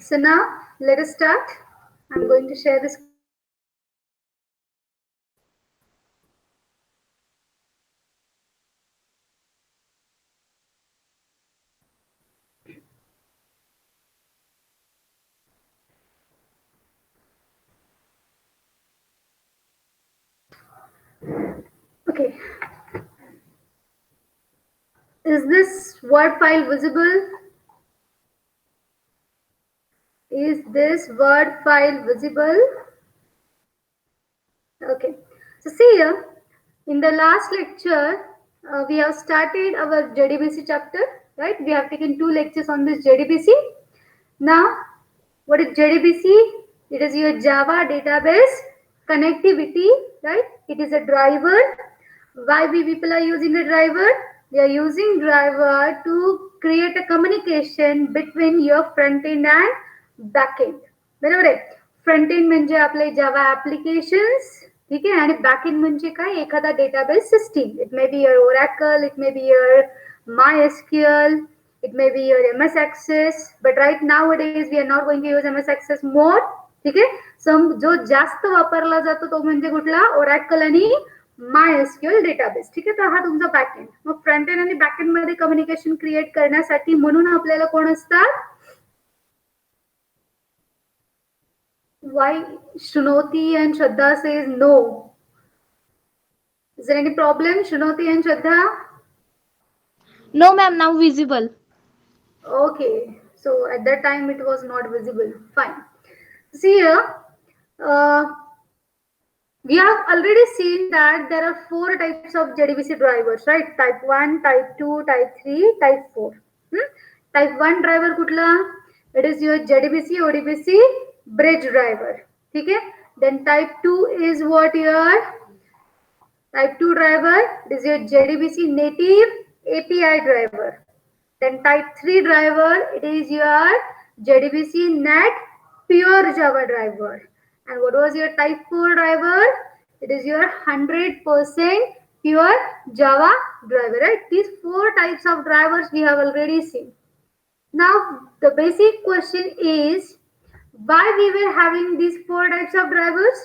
So now let us start. I'm going to share this. Okay. Is this Word file visible? Is this Word file visible? Okay. So see here, in the last lecture, we have started our JDBC chapter, right? We have taken 2 lectures on this JDBC. Now, what is JDBC? It is your Java database connectivity, right? It is a driver. Why we people are using a driver? We are using driver to create a communication between your front end and back end. बरोबर आहे. Front end म्हणजे आपले जावा applications, ठीक आहे, आणि back end म्हणजे काय, एखादा database system. It may be your oracle, it may be your MySQL, it may be your MS Access, but right nowadays we are not going to use MS Access more. ठीक आहे. So जो जास्त वापरला जातो तो म्हणजे कुठला, oracle आणि MySQL डेटाबेस. ठीक आहे. तर हा तुमचा बॅकएंड. मग फ्रंट एंड आणि बॅकएंड मध्ये कम्युनिकेशन क्रिएट करण्यासाठी म्हणून आपल्याला कोण असतात? Why Shunoti and Shraddha says no? Is there any problem, Shunoti and Shraddha? No, ma'am, now visible. Okay, so at that time it was not visible. Fine. See here, uh, we have already seen that there are 4 types of JDBC drivers, right? Type 1, Type 2, Type 3, Type 4. Type 1 driver kutla? It is your JDBC ODBC bridge driver. Okay? Then Type 2 is what your Type 2 driver? It is your JDBC native API driver. Then Type 3 driver, it is your JDBC net pure Java driver. And what was your Type 4 driver? It is your 100% pure Java driver, right? These 4 types of drivers we have already seen. Now, the basic question is, why we were having these 4 types of drivers?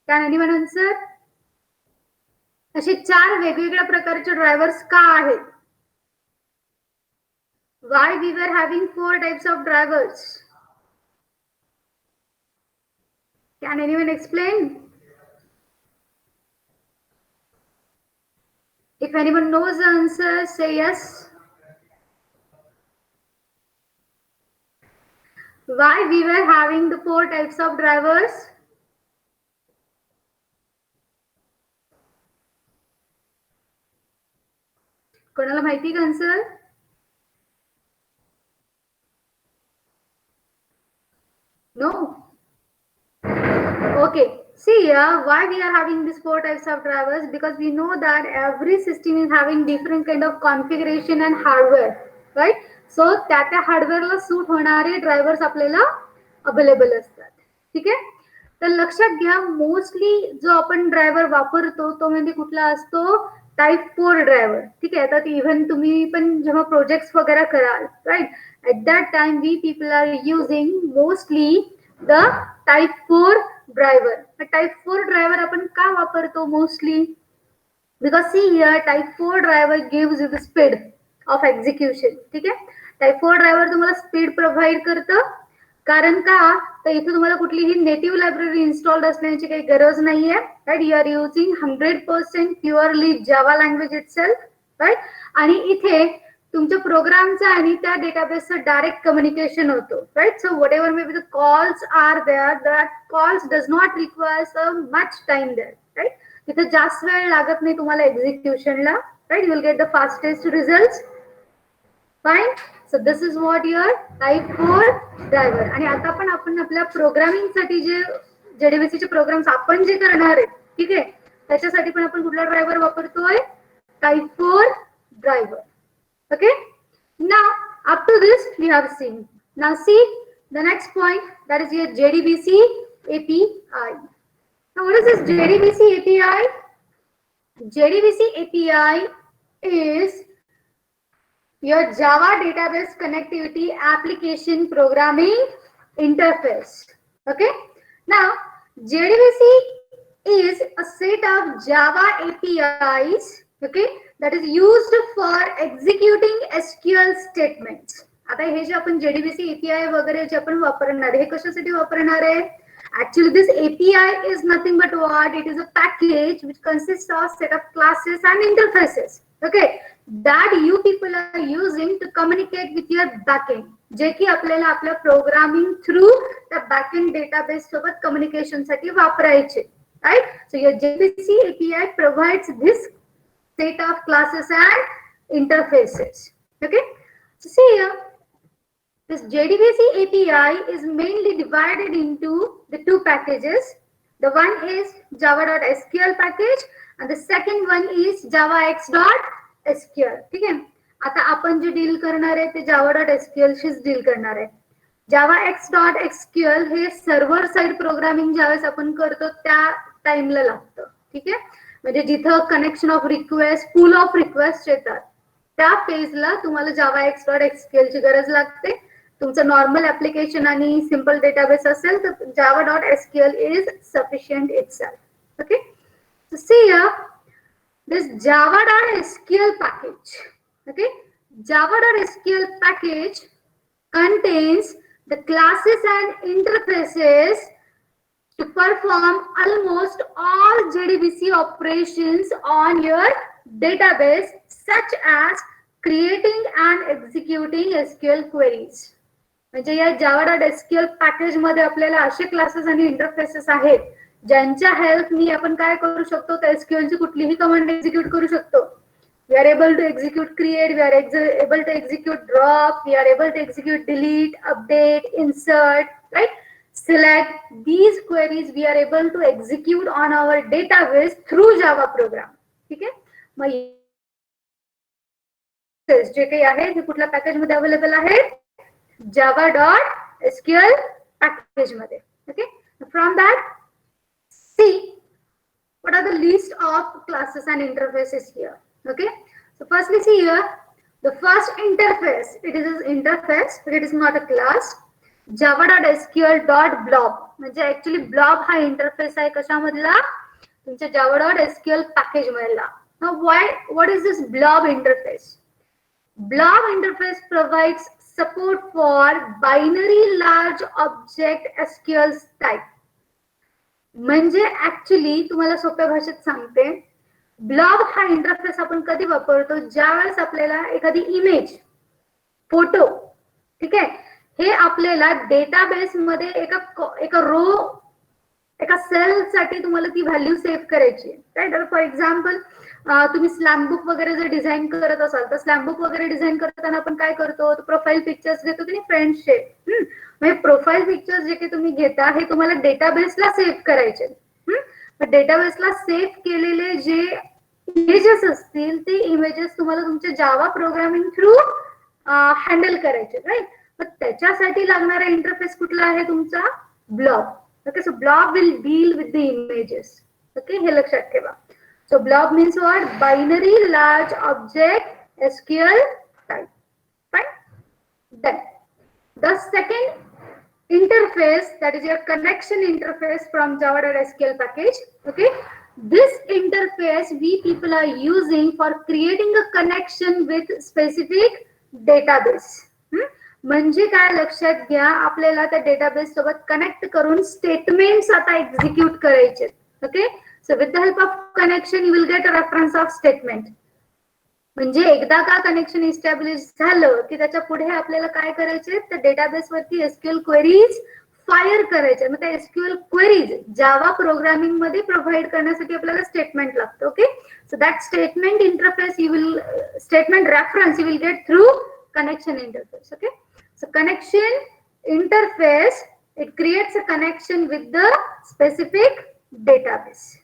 Can anyone answer? असे 4 वेगवेगळ्या प्रकारचे drivers का आहेत? Why we were having 4 types of drivers? Can anyone explain? If anyone knows the answer, say yes. Why we were having the 4 types of drivers? कोणाला माहिती का answer? No. Okay. See here, why we are having these 4 types of drivers? Because we know that every system is having different kind of configuration and hardware, right? So त्या हार्डवेअरला सूट होणारे drivers आपल्याला available असतात. ठीक आहे. तर लक्षात घ्या, mostly जो आपण ड्रायव्हर वापरतो तो म्हणजे कुठला असतो, टाइप 4 ड्रायव्हर. ठीक आहे. तर इव्हन तुम्ही पण जेव्हा प्रोजेक्ट्स वगैरे कराल, right, at that time we people are using mostly the type 4 driver. A type 4 driver आपण का वापरतो mostly? Because see here, type 4 driver gives you the speed of execution. ठीक आहे. टाइप 4 ड्रायव्हर तुम्हाला स्पीड प्रोव्हाइड करतं. कारण का, तर इथे तुम्हाला कुठलीही नेटिव्ह लायब्ररी इन्स्टॉल्ड असण्याची काही गरज नाहीये, right. You are using 100% purely Java language itself, right. आणि इथे तुमच्या प्रोग्रामचं आणि त्या डेटाबेसचं डायरेक्ट कम्युनिकेशन होतो, right. So whatever may be the calls are there, that calls does not require so much time there, right. तिथे जास्त वेळ लागत नाही तुम्हाला एक्झिक्युशनला, right. You will get the fastest result. Fine. So this is what your type 4 driver. आणि आता पण आपण आपल्या प्रोग्रामिंगसाठी जे JDBCचे प्रोग्राम्स आपण जे करणार आहेत, ठीक आहे, त्याच्यासाठी पण आपण कुठला ड्रायव्हर वापरतोय, type 4 driver. Okay. Now, up to this we have seen. Now see the next point, that is your JDBC API. Now what is this JDBC API? JDBC API is your Java database connectivity application programming interface. Okay. Now, JDBC is a set of Java APIs, okay, that is used for executing SQL statements. आता हे जे आपण JDBC API वगैरे जे आपण वापरणार आहे, हे कशासाठी वापरणार आहे? Actually, this API is nothing but what? It is a package which consists of set of classes and interfaces. Okay, that you people are using to communicate with your backend. जे की आपल्याला आपल्या प्रोग्रामिंग थ्रू त्या backend database सोबत communication साठी वापरायचे. Right? So your JDBC API provides this set of classes and interfaces. Okay. So see here, this JDBC API is mainly divided into the two packages. The one is java.sql package and the second one is javax.sql. ठीक है. आता आपण जे deal करणार आहे ते java.sql शीच deal करणार आहे. javax.sql हे सर्व्हर साइड प्रोग्रामिंग ज्यावेळेस आपण करतो त्या टाइमला लागतं. ठीक आहे. म्हणजे जिथं connection of request, pool of request येतात त्या फेजला तुम्हाला javax.sql ची गरज लागते. तुमचं नॉर्मल ऍप्लिकेशन आणि सिंपल डेटाबेस असेल तर java.sql is sufficient itself. Okay. So see here this java.sql package. Okay, java.sql package contains the classes and interfaces to perform almost all JDBC operations on your database, such as creating and executing SQL queries. म्हणजे या java.sql package मध्ये आपल्याला असे classes आणि interfaces आहेत ज्यांच्या हेल्पनी आपण काय करू शकतो, तर एसक्यूएल ची कुठलीही कमांड एक्झिक्यूट करू शकतो. We are able to execute create, we are able to execute drop, we are able to execute delete, update, insert, right? Select. These queries we are able to execute on our database through Java program. ठीक आहे. मग जे काही आहे ते कुठल्या package मध्ये available आहे, java.sql package मध्ये. Okay. From that, see what are the list of classes and interfaces here. Okay. So firstly, see here the first interface. It is an interface, but it is not a class. java.sql.blob म्हणजे actually blob हा interface आहे कशामधला, तुमच्या java.sql package मधला. Now what is this blob interface? Blob interface provides support for binary large object SQL type. म्हणजे actually तुम्हाला सोप्या भाषेत सांगते, ब्लॉब हा इंटरफेस आपण कधी वापरतो, ज्यावेळेस आपल्याला एखादी इमेज, फोटो, ठीक आहे, हे आपल्याला डेटाबेस मध्ये एका रो, एका सेल साठी तुम्हाला ती व्हॅल्यू सेव्ह करायची. राईट. फॉर एक्झाम्पल तुम्ही स्लॅम बुक वगैरे जर डिझाईन करत असाल तर स्लॅम बुक वगैरे डिझाईन करताना आपण काय करतो, प्रोफाईल पिक्चर्स घेतो की नाही फ्रेंड्सचे. म्हणजे प्रोफाईल पिक्चर्स जे काही तुम्ही घेता हे तुम्हाला डेटाबेसला सेव्ह करायचे. डेटाबेसला सेव्ह केलेले जे इमेजेस असतील ते इमेजेस तुम्हाला तुमच्या जावा प्रोग्रामिंग थ्रू हँडल करायचे. राईट. मग त्याच्यासाठी लागणारा इंटरफेस कुठला आहे तुमचा, blob. Okay. So blob will deal with the images. Okay. हे लक्षात ठेवा. So blob means what? Binary large object SQL type. Fine. Then the second interface, that is your connection interface from java.sql package. Okay. This interface we people are using for creating a connection with specific database. म्हणजे काय लक्षात घ्या, आपल्याला त्या database सोबत connect करून statements आता execute करायचे. Okay. So with the help of connection you will get a reference of statement. म्हणजे एकदा का कनेक्शन इस्टॅब्लिश झालं की त्याच्या पुढे आपल्याला काय करायचे, तर डेटाबेस वरती एसक्यूएल क्वेरीज फायर करायचे. मग त्या एसक्यूएल क्वेरीज जावा प्रोग्रामिंग मध्ये प्रोव्हाइड करण्यासाठी आपल्याला स्टेटमेंट लागतं. Okay. So that statement interface you will, statement reference you will get through connection interface. Okay. So connection interface, it creates a connection with the specific database.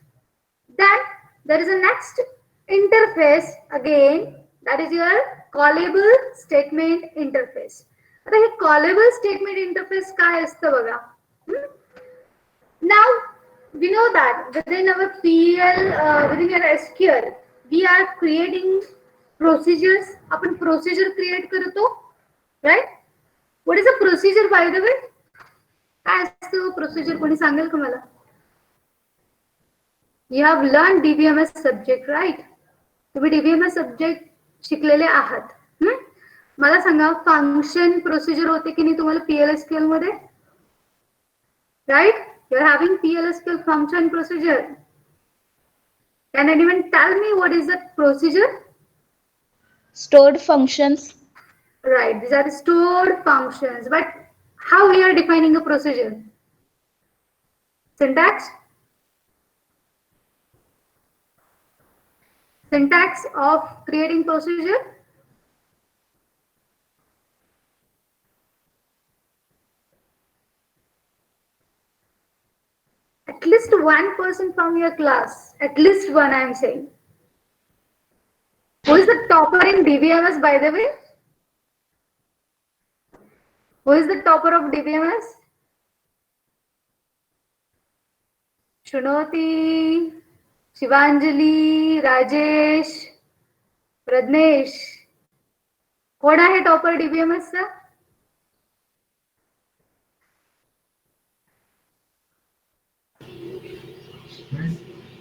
Then there is a next interface again, that is your callable statement interface. आता हे callable statement interface काय असतं बघा. Now we know that within our PL, within your SQL we are creating procedures. आपण procedure create करतो, right? What is a procedure by the way? काय असतो procedure, कोणी सांगेल का मला? You have learn DBMS subject right, तुम्ही DBMS subject शिकलेले आहात. मला सांगा फंक्शन प्रोसिजर होते की नाही तुम्हाला पीएलएसक्यूएल मध्ये, right? You are having PLSQL function procedure. Can anyone tell me what is the procedure? Stored functions. Right, these are stored functions. But how we are defining a procedure? Syntax? Syntax of creating procedure? At least one person from your class. At least one, I am saying. Who is the topper in DBMS, by the way? Who is the topper of DBMS? Shunoti, Shivanjali, Rajesh, Pradnesh. कोण आहे topper DBMS चा?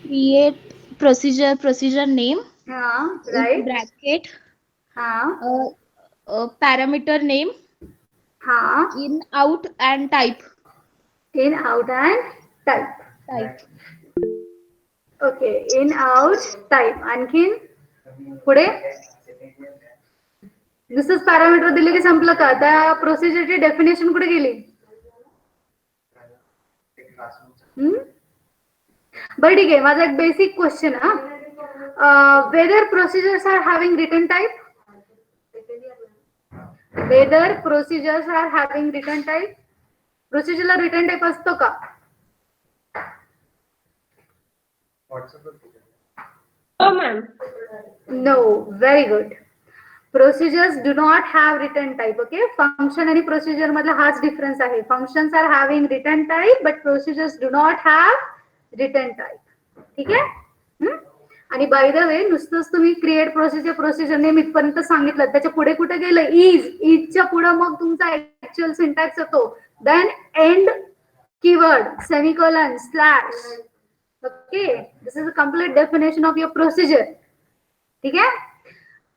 Create procedure name. हाँ, right. Bracket. हाँ. Parameter name. हाँ. In, out and type. In, out and type. Type. Okay. In, out, type. आणखीन पुढे नुसतंच parameter दिले की संपलं का? त्या प्रोसिजरची डेफिनेशन कुठे गेली? बरं ठीक आहे, माझा एक basic question whether procedures are having return type, whether procedures are having return type, प्रोसिजरला रिटन टाइप असतो का? हो ma'am. No, very good. Procedures do not have return type. Okay, function आणि procedure मधला हाच डिफरन्स आहे. Functions are having return type, but procedures do not have return type. ठीक आहे? आणि बाय द वे नुसतंच तुम्ही क्रिएट प्रोसिजर नेम इथपर्यंत सांगितलं, त्याच्या पुढे कुठे गेलं? इजच्या पुढे मग तुमचा ऍक्च्युअल सिंटॅक्स येतो. Then end keyword, semicolon, slash. Okay, this is a complete definition of your procedure. ठीक आहे?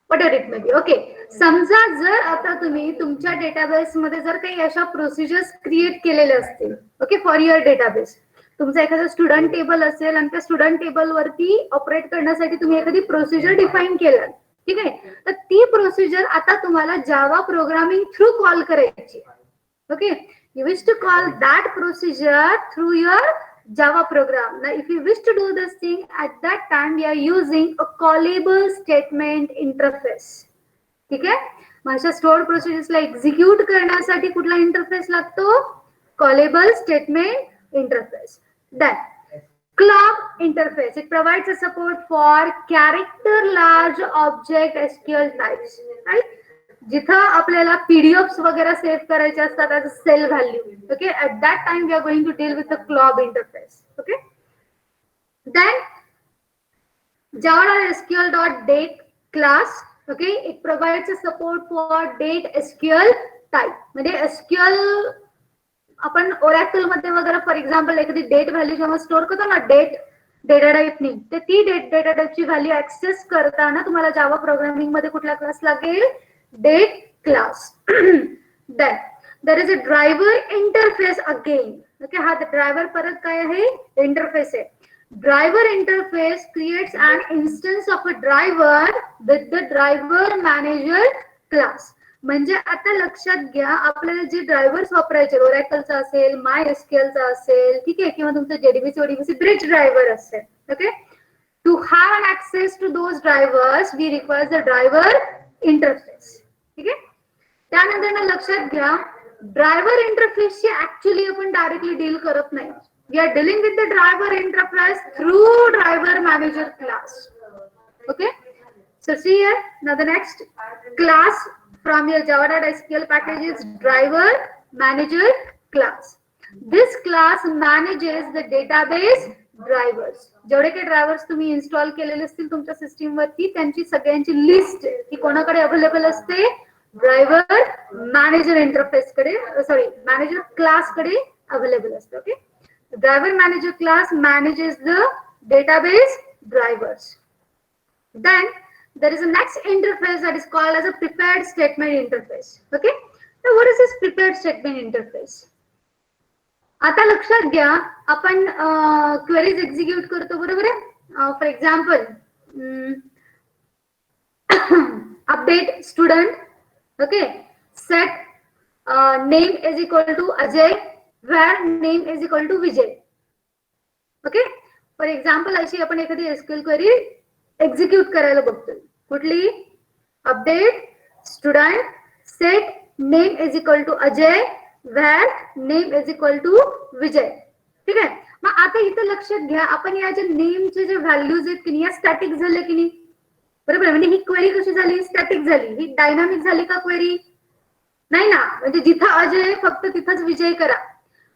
whatever it may be. Okay, समजा जर आता तुम्ही तुमच्या डेटाबेस मध्ये जर काही अशा प्रोसिजर्स क्रिएट केलेले असतील, ओके, फॉर युअर डेटाबेस, तुमचा एखादा स्टुडंट टेबल असेल आणि त्या स्टुडंट टेबल वरती ऑपरेट करण्यासाठी तुम्ही एखादी प्रोसिजर डिफाईन केलं, ठीक आहे, तर ती प्रोसिजर आता तुम्हाला जावा प्रोग्रामिंग थ्रू कॉल करायची. Okay, you wish to call that procedure through your Java program. Now, if you wish to do this thing, at that time we are using a callable statement interface. ठीक आहे? माझ्या store प्रोसिजर्सला execute करण्यासाठी कुठला interface लागतो? Callable statement interface. Then CLOB interface, it provides a support for character large object SQL types, right? जिथं आपल्याला PDFs वगैरे save करायचे असतात as a cell value. Okay, at that time we are going to deal with the CLOB interface. Okay, then java.sql.date class, okay, it provides a support for date SQL type. म्हणजे SQL आपण oracle मध्ये वगैरे for example एखादी date value जेव्हा store करतो ना, date data टाइपनी, तर ती डेटा टाइपची व्हॅल्यू ऍक्सेस करताना तुम्हाला जावा प्रोग्रामिंग मध्ये कुठला क्लास लागेल? Date class. Then there is a driver interface again. Okay, हा ड्रायव्हर परत काय आहे? इंटरफेस आहे. Driver interface creates an instance of a driver with the driver manager class. म्हणजे आता लक्षात घ्या, आपल्याला जे ड्रायव्हर्स वापरायचे, ओरॅकलचा असेल, माय एसक्यूएलचा असेल, ठीक आहे, किंवा तुमचं जेडीबीसी ओडीबीसी ब्रिज ड्रायव्हर असेल, okay, to have an access to those drivers we require the driver interface. ठीक आहे, त्यानंतर लक्षात घ्या, ड्रायव्हर इंटरफेसची ऍक्च्युअली आपण डायरेक्टली डील करत नाही. We are dealing with the driver interface through driver manager class. Okay, so see here, now the next class from your java.sql package is driver manager class. This class manages the database drivers. जेवढे काही drivers तुम्ही install केलेले असतील तुमच्या system वरती, त्यांची सगळ्यांची list ही कोणाकडे अवेलेबल असते? ड्रायव्हर मॅनेजर इंटरफेस कडे, सॉरी, मॅनेजर क्लास कडे अवेलेबल असतं. Okay, driver manager class manages the database drivers. Then there is a next interface that is called as a prepared statement interface. Okay, now what is this prepared statement interface? आता लक्षात घ्या, आपण queries execute करतो बरोबर आहे. For example update student. Okay, set name is equal to Ajay, where name is equal to Vijay. Okay, for example अशी आपण एखादी एसक्यूएल क्वेरी एक्झिक्यूट करायला बघतोय. कुठली? Update student set name is equal to Ajay, where name is equal to Vijay. ठीक आहे. मग आता इथं लक्षात घ्या, आपण या ज्या नेमचे जे व्हॅल्यूज आहेत की नाही या स्टॅटिक झाले की नाही, बरोबर. म्हणजे ही क्वेरी कशी झाली? स्टॅटिक झाली. ही डायनामिक झाली का क्वेरी? नाही ना. म्हणजे जिथं अजय आहे फक्त तिथंच विजय करा.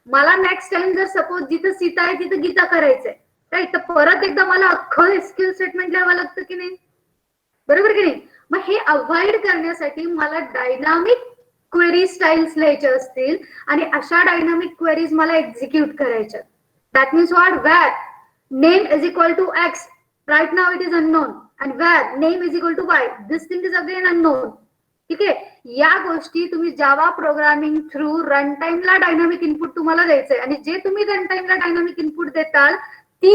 मला नेक्स्ट टाइम जर सपोज जिथं सीता आहे तिथं गीता करायचंय, राईट, तर परत एकदा मला अख्खं एसक्यूएल स्टेटमेंट लिहावं लागतं की नाही, बरोबर की नाही. मग हे अवॉइड करण्यासाठी मला डायनामिक क्वेरी स्टाईल्स लिहायच्या असतील आणि अशा डायनामिक क्वेरीज मला एक्झिक्यूट करायच्या. That means what? Where name is equal to X, right now it is unknown, and where name is equal to Y, this thing is again unknown. ठीक आहे. या गोष्टी तुम्ही जावा प्रोग्रामिंग थ्रू रन टाइमला dynamic input तुम्हाला द्यायचंय आणि जे तुम्ही रन टाइमला डायनामिक इनपुट देताल ती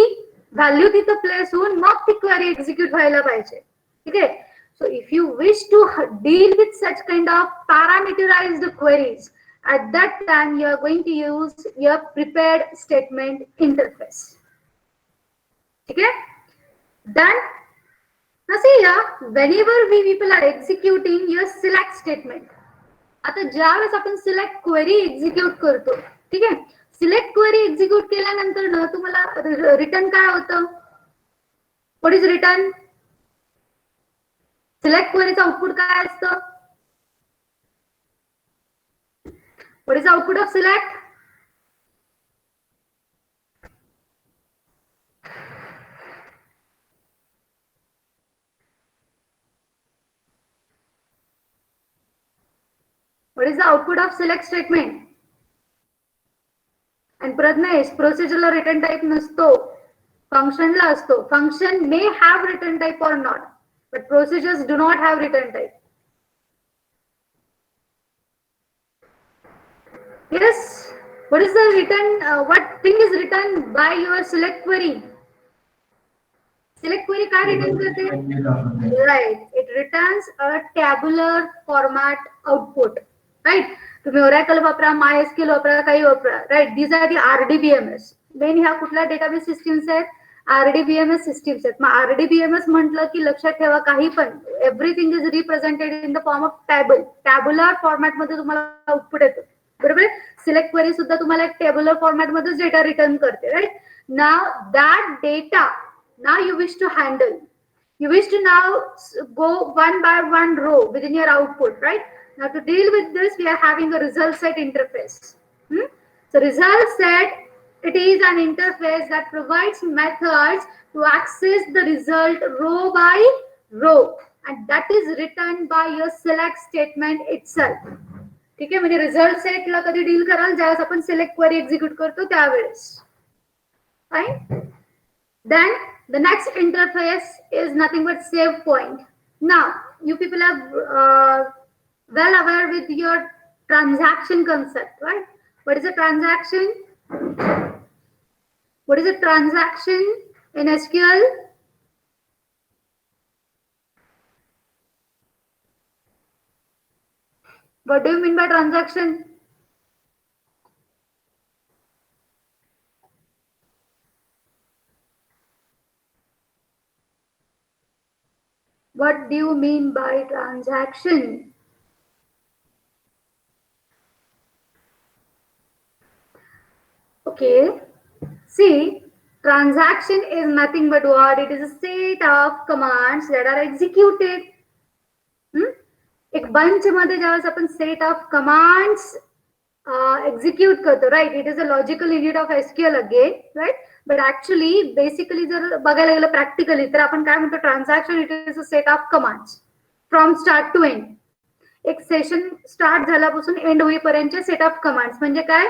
व्हॅल्यू तिथं प्लेस होऊन मग ती क्वेरी एक्झिक्यूट व्हायला पाहिजे. ठीक आहे. So if you wish to deal with such kind of parameterised queries, at that time you are going to use your prepared statement interface. ठीक है. Then now see here, whenever we people are executing your select statement, आता ज्यावेळेस आपण select query execute करतो, ठीक आहे, select query execute केल्यानंतर ना तुम्हाला रिटर्न काय होतं? What is return? सिलेक्ट क्वेरीचं आउटपुट काय असतं? What is the output of select? What is the output of select statement? And Pratnesh, procedure ला return type नसतो, function ला असतो. Function may have return type or not, but procedures do not have return type. Yes. What is the return? What thing is written by your select query? Select query काय return करते? Right. It returns a tabular format output. Right. तुम्ही Oracle वापरा, MySQL वापरा, काही वापरा. Right. These are the RDBMS. Main ह्या कुठल्या database systems आहेत? RDBMS सिस्टीम्स आहेत. मग RDBMS म्हटलं की लक्षात ठेवा काही पण everything is represented in the form of table. Tabular format मध्ये तुम्हाला आउटपुट येतं. बरोबर. सिलेक्ट क्वेरी सुद्धा तुम्हाला एक टेबुलर फॉर्मॅट मध्ये डेटा रिटर्न करते. Right. Now that data now you wish to handle, you wish to now go one by one row within your output, right? Now to deal with this we are having a result set interface. So result set, it is an interface that provides methods to access the result row by row, and that is written by your select statement itself. ठीक आहे. म्हणजे result सेटला कधी deal कराल? ज्यावेळेस आपण select query execute करतो त्यावेळेस. Fine. Then the next interface is nothing but save point. Now you people are well aware with your transaction concept, right? What is a transaction? What is a transaction in SQL? What do you mean by transaction? What do you mean by transaction? Okay. See, transaction is nothing but what? It is a set of commands that are executed. एक bunch मध्ये ज्यावेळेस आपण set of commands execute करतो, right, it is a logical unit of SQL again, right. But actually basically जर बघायला गेलं practically तर आपण काय म्हणतो? Transaction it is a set of commands from start to end. एक सेशन स्टार्ट झाल्यापासून एंड होईपर्यंतचे सेट ऑफ कमांड्स म्हणजे काय?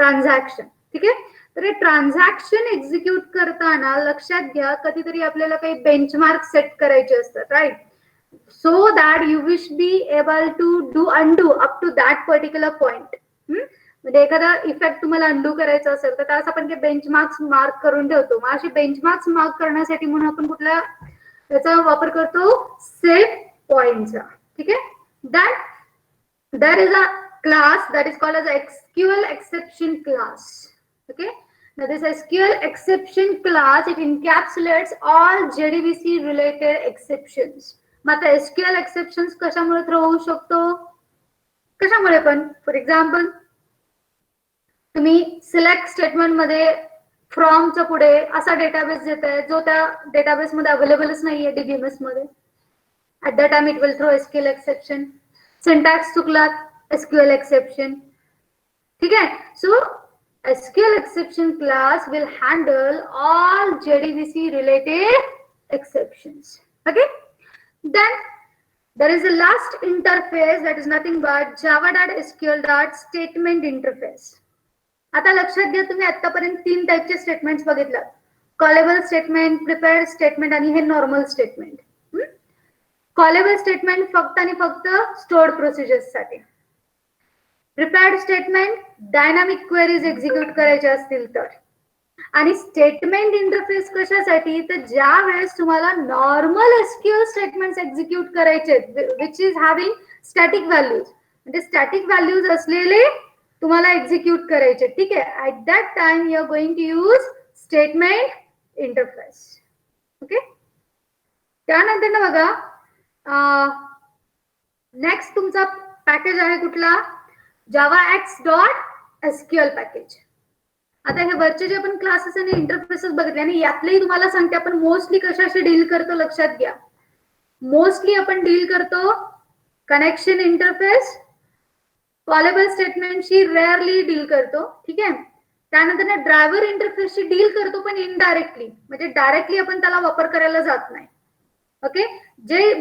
ट्रान्झॅक्शन. ठीक आहे. तर हे ट्रान्झॅक्शन एक्झिक्यूट करताना लक्षात घ्या कधीतरी आपल्याला काही बेंचमार्क सेट करायचे असतात, right? So that you wish be able to do undo up to that particular point. म्हणजे एखादा इफेक्ट तुम्हाला अनडू करायचा असेल तर त्यास आपण ते बेंचमार्क्स मार्क करून ठेवतो. मग असे बेंचमार्क्स मार्क करण्यासाठी म्हणून आपण कुठल्या त्याचा वापर करतो? सेट पॉइंटचा. ठीक आहे. That there is a class that is called as SQL exception class. Okay, now this SQL exception class, it encapsulates all JDBC related exceptions. मग SQL exceptions कशामुळे थ्रो होऊ शकतो? कशामुळे पण? फॉर एक्झाम्पल तुम्ही सिलेक्ट स्टेटमेंट मध्ये from च्या पुढे असा डेटाबेस देताय जो त्या डेटाबेस मध्ये अवेलेबलच नाहीये DBMS मध्ये. at that time it will throw SQL exception. Syntax चुकला, SQL exception. ठीक है. So SQL exception class will handle all JDBC related exceptions. Okay. Then there is a last interface that is nothing but java.sql.statement interface. आता लक्षात घ्या तुम्ही आतापर्यंत 3 टाइपचे statements बघितलं. कॉलेबल स्टेटमेंट, प्रिपेअर्ड स्टेटमेंट आणि हे नॉर्मल स्टेटमेंट. कॉलेबल स्टेटमेंट फक्त आणि फक्त स्टोर्ड प्रोसिजर्स साठी. Prepared statement dynamic queries execute करायचे असतील तर. आणि स्टेटमेंट इंटरफेस कशासाठी? तर ज्या वेळेस तुम्हाला नॉर्मल SQL स्टेटमेंट्स एक्झिक्यूट करायचे which is having static values, म्हणजे स्टॅटिक व्हॅल्यूज असलेले तुम्हाला एक्झिक्यूट करायचे. ठीक आहे. At that time you are going to use statement interface. Okay. त्यानंतर ना बघा नेक्स्ट तुमचा पॅकेज आहे कुठला? javax.sql package. आता हे वरचे जे आपण क्लासेस आणि इंटरफेसेस बघितले आणि यातलेही तुम्हाला सांगते आपण मोस्टली कशाशी डील करतो लक्षात घ्या. मोस्टली आपण डील करतो कनेक्शन इंटरफेस, कॉलेबल स्टेटमेंटशी रेअरली डील करतो. ठीक आहे. त्यानंतर ना ड्रायव्हर इंटरफेसशी डील करतो पण इनडायरेक्टली, म्हणजे डायरेक्टली आपण त्याला वापर करायला जात नाही. ओके. जे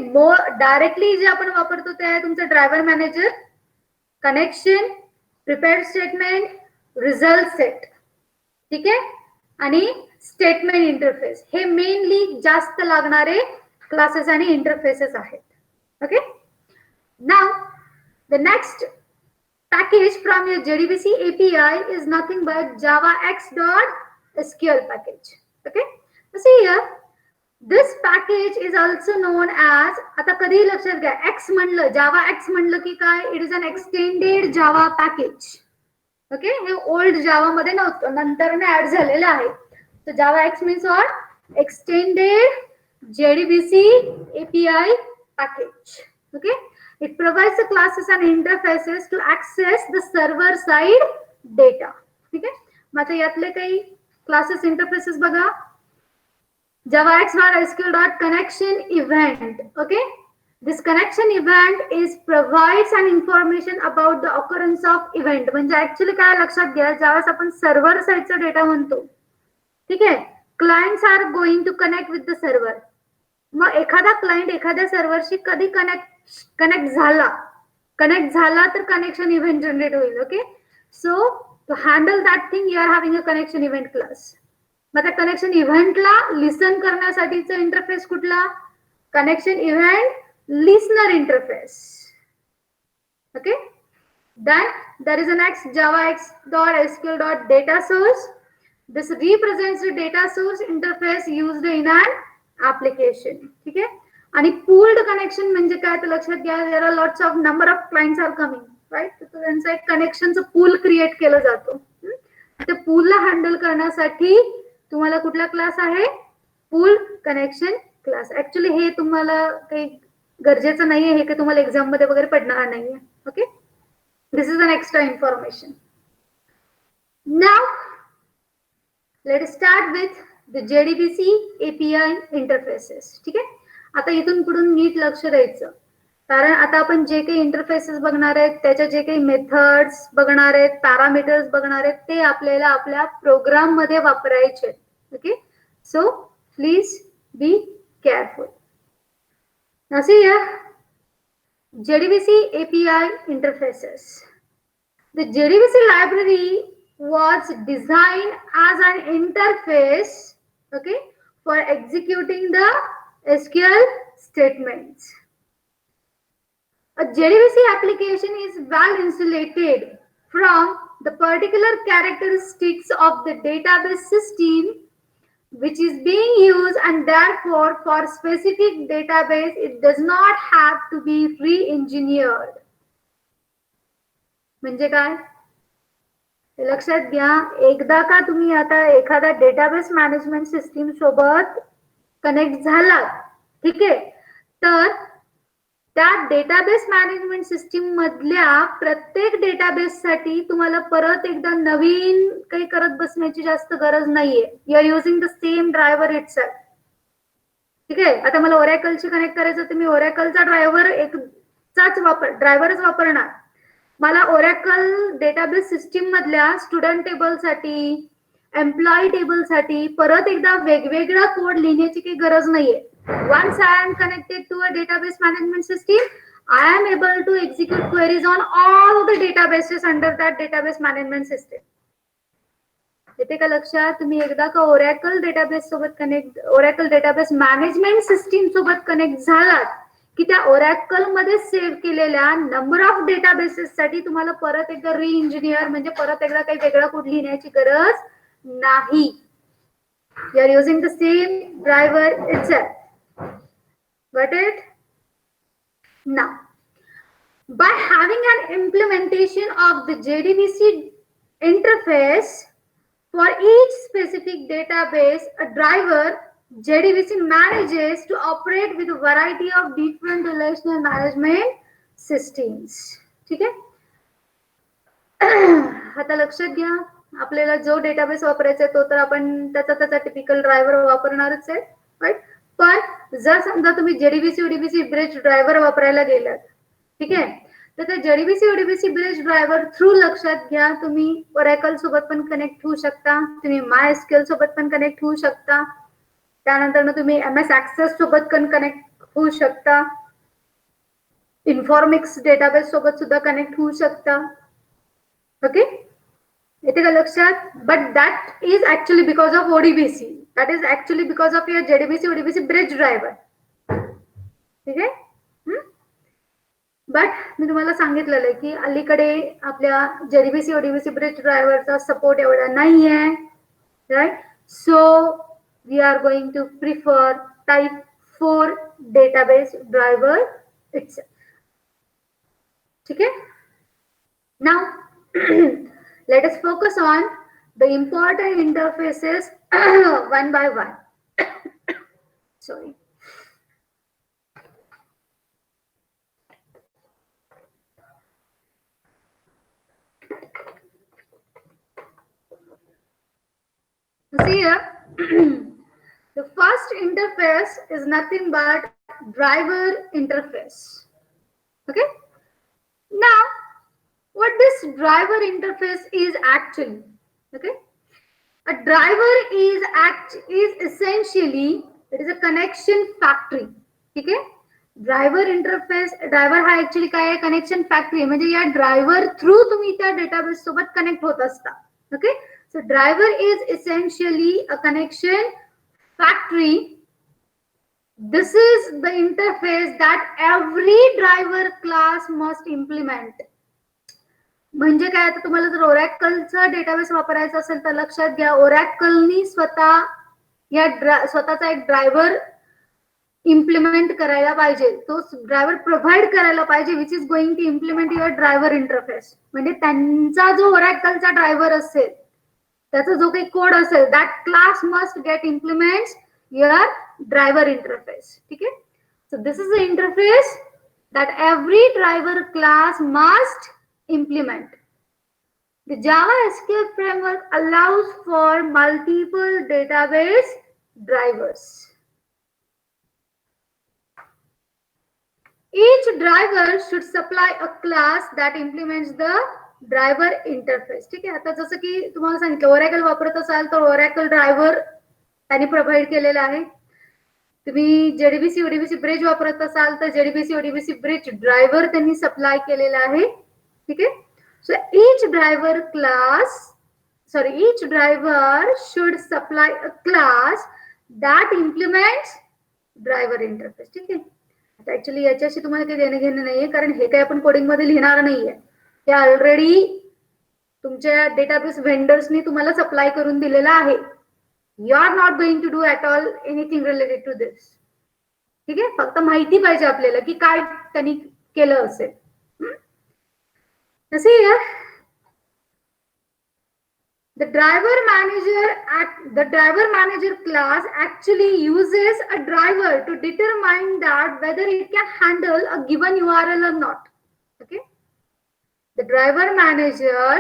डायरेक्टली जे आपण वापरतो ते आहे तुमचं driver manager, connection, prepared statement, result set. ठीक आहे. आणि स्टेटमेंट इंटरफेस हे मेनली जास्त लागणारे क्लासेस आणि इंटरफेसेस आहेत. Okay. Now the next package from your JDBC API is nothing but javax.sql package. Okay. See here, this package is also known as, आता कधी लक्षात घ्या X म्हणलं, Java X म्हणलं की काय? It is an extended Java package. Okay. हे old जावा मध्ये नव्हतं, नंतरने ऍड झालेलं आहे. So Java X means what? Extended JDBC API package. Okay. It provides the classes and interfaces to access the server side data. ठीक आहे. मग यातले काही क्लासेस इंटरफेसेस बघा. javax.sql.connection event. Okay. This connection event is provides an information about the occurrence of event. म्हणजे actually काय लक्षात घ्या, ज्यावेळेस आपण सर्व्हर साइडचा डेटा म्हणतो, ठीक आहे, clients are going to connect with the server. मग एखादा क्लायंट एखाद्या सर्व्हरशी कधी कनेक्ट झाला तर कनेक्शन इव्हेंट जनरेट होईल. Okay. So to handle that thing you are having a connection event class. मग त्या कनेक्शन इव्हेंटला लिसन करण्यासाठीचा इंटरफेस कुठला? Connection event listener interface. Okay. Then there is a next javax.sql.data source. This represents the data source interface used in an application. ठीक आहे. आणि pooled connection म्हणजे काय तर लक्षात घ्या. There are lots of number of clients are coming, right. तर त्यांचं एक कनेक्शनचं पूल क्रिएट केलं जातं. त्या पूलला हँडल करण्यासाठी तुम्हाला कुठला क्लास आहे? पूल कनेक्शन क्लास. ऍक्च्युअली हे तुम्हाला काही गरजेचं नाहीये, हे काही तुम्हाला एक्झाम मध्ये वगैरे पडणार नाहीये. Okay. This is an extra information. Now let's start with the JDBC API interfaces. ठीक आहे. आता इथून पुढून नीट लक्ष द्यायचं, कारण आता आपण जे काही इंटरफेसेस बघणार आहेत, त्याच्या जे काही मेथड्स बघणार आहेत, पॅरामीटर्स बघणार आहेत, ते आपल्याला आपल्या प्रोग्राम मध्ये वापरायचे. Okay. So please be careful. Now see here, JDBC API interfaces. The JDBC library was designed as an interface, okay, for executing the SQL statements. A JDBC application is well insulated from the particular characteristics of the database system which is being used, and therefore for specific database it does not have to be re-engineered. म्हणजे काय? हे लक्षात घ्या. एकदा का तुम्ही आता एखादा डेटाबेस मॅनेजमेंट सिस्टीम सोबत कनेक्ट झालात, ठीक आहे, तर त्या डेटाबेस मॅनेजमेंट सिस्टीम मधल्या प्रत्येक डेटाबेस साठी तुम्हाला परत एकदा नवीन काही करत बसण्याची जास्त गरज नाहीये. You are using the same driver itself. ठीक आहे. आता मला ओरॅकलशी कनेक्ट करायचं तर मी ओरॅकलचा ड्रायव्हरच वापरणार. मला ओरॅकल डेटाबेस सिस्टीम मधल्या स्टुडंट टेबल साठी, एम्प्लॉई टेबल साठी परत एकदा वेगवेगळा कोड लिहिण्याची काही गरज नाहीये. Once I am connected to a database management system, I am able to execute queries on all the databases under that database management system. येते का लक्षात? तुम्ही एकदा का ओरॅकल डेटाबेस सोबत connect, oracle database management system सोबत connect झालात की त्या ओरॅकल मध्ये सेव्ह केलेल्या नंबर ऑफ डेटाबेसेस साठी तुम्हाला परत एकदा री-इंजिनियर म्हणजे परत एकदा काही वेगळा कोड लिहिण्याची गरज नाही. You are using the same driver itself. Got it? Now, by having an implementation of the JDBC interface for each specific database, a driver JDBC manages to operate with a variety of different relational management systems. ठीक आहे? आता लक्षात घ्या, आपल्याला जो database वापरायचा आहे तो तर आपण त्याचा टिपिकल ड्रायव्हर वापरणारच आहे, राईट. पण जर समजा तुम्ही जेडीबीसी ओडीबीसी ब्रिज ड्रायव्हर वापरायला गेलात, ठीक आहे, तर त्या JDBC ODBC bridge driver through लक्षात घ्या तुम्ही ओरॅकल सोबत पण कनेक्ट होऊ शकता, तुम्ही MySQL सोबत पण कनेक्ट होऊ शकता, त्यानंतर तुम्ही MS Access सोबत पण कनेक्ट होऊ शकता, इन्फॉर्मिक्स डेटाबेस सोबत सुद्धा कनेक्ट होऊ शकता. ओके, येते का लक्षात? But that is actually because of ODBC, that is actually because of your JDBC ODBC bridge driver. ठीक आहे. बट मी तुम्हाला सांगितलेलं आहे की अलीकडे आपल्या जेडीबीसी ओडीबीसी ब्रिज ड्रायव्हरचा सपोर्ट एवढा नाहीये, right. So we are going to prefer type 4 database driver itself. ठीक आहे. Now let us focus on the important interfaces one by one. Sorry. See here, the first interface is nothing but driver interface. Okay. Now, what this driver interface is actually, okay, a driver is essentially, it is a connection factory. ठीक आहे. Driver interface, driver हा actually काय आहे? Connection factory. म्हणजे या driver through तुम्ही त्या database सोबत कनेक्ट होत असता. Okay, so driver is essentially a connection factory. This is the interface that every driver class must implement. म्हणजे काय? आता तुम्हाला जर ओरॅकलचा डेटाबेस वापरायचा असेल तर लक्षात घ्या, ओरॅकलनी स्वतःचा एक ड्रायव्हर इम्प्लिमेंट करायला पाहिजे, तो ड्रायव्हर प्रोव्हाइड करायला पाहिजे, which is going to implement your driver interface. म्हणजे त्यांचा जो ओरॅकलचा ड्रायव्हर असेल, त्याचा जो काही कोड असेल, that class must get implements your driver interface. ठीक आहे. So this is the interface that every driver class must implement. The Java SQL framework allows for multiple database drivers. Each driver should supply a class that implements the driver interface. ठीक आहे. आता जसं की तुम्हाला सांगितलं, oracle वापरत असाल तर ओरॅकल ड्रायव्हर त्यांनी प्रोव्हाइड केलेला आहे. तुम्ही जेडीबीसी ओडीबीसी ब्रिज वापरत असाल तर जेडीबीसी ओडीबीसी ब्रिज ड्रायव्हर त्यांनी सप्लाय केलेला आहे. ठीक आहे. So each driver class each driver should supply a class that implements driver interface. ठीक आहे, ऍक्च्युली याच्याशी तुम्हाला काही देणं घेणं नाहीये, कारण हे काही आपण कोडिंग मध्ये लिहिणार नाहीये, हे ऑलरेडी तुमच्या डेटाबेस व्हेंडर्सनी तुम्हाला सप्लाय करून दिलेलं आहे. You are not going to do at all anything related to this. ठीक आहे, फक्त माहिती पाहिजे आपल्याला की काय त्यांनी केलं असेल. The driver manager class actually uses a driver to determine that whether it can handle a given URL or not. Okay, the driver manager